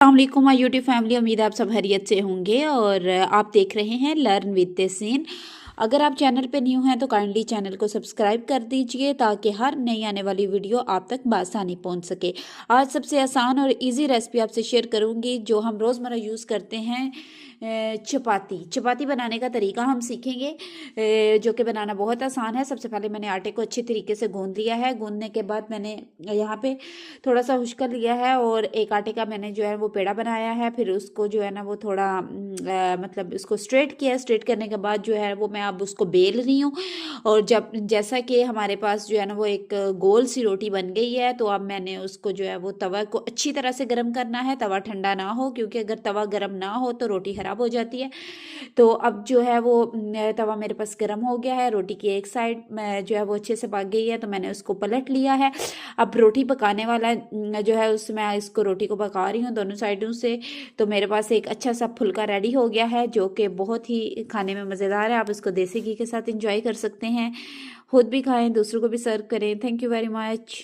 अस्सलाम वालेकुम my YouTube family. उम्मीद है आप सब खैरियत से होंगे और आप देख रहे हैं लर्न विद तहसीन। अगर आप चैनल पे न्यू हैं तो काइंडली चैनल को सब्सक्राइब कर दीजिए ताकि हर नई आने वाली वीडियो आप तक बआसानी पहुंच सके। आज सबसे आसान और इजी रेसिपी आपसे शेयर करूंगी जो हम रोज़मर्रा यूज़ करते हैं। चपाती बनाने का तरीका हम सीखेंगे, जो कि बनाना बहुत आसान है। सबसे पहले मैंने आटे को अच्छे तरीके से गूंद लिया है। गूंदने के बाद मैंने यहाँ पे थोड़ा सा खुश्क कर लिया है और एक आटे का मैंने जो है वो पेड़ा बनाया है। फिर उसको जो है ना वो थोड़ा मतलब उसको स्ट्रेट किया। स्ट्रेट करने के बाद जो है वो मैं अब उसको बेल रही हूँ। और जब जैसा कि हमारे पास जो है ना वो एक गोल सी रोटी बन गई है, तो अब मैंने उसको जो है वो तवा को अच्छी तरह से गर्म करना है। तवा ठंडा ना हो, क्योंकि अगर तवा गर्म ना हो तो रोटी खराब हो जाती है। तो अब जो है वो तवा मेरे पास गर्म हो गया है। रोटी की एक साइड में जो है वो अच्छे से पक गई है, तो मैंने उसको पलट लिया है। अब रोटी पकाने वाला जो है उसमें इसको रोटी को पका रही हूँ दोनों साइडों से। तो मेरे पास एक अच्छा सा फुल्का रेडी हो गया है जो कि बहुत ही खाने में मज़ेदार है। आप इसको देसी घी के साथ इंजॉय कर सकते हैं, खुद भी खाएं, दूसरों को भी सर्व करें। Thank you very much.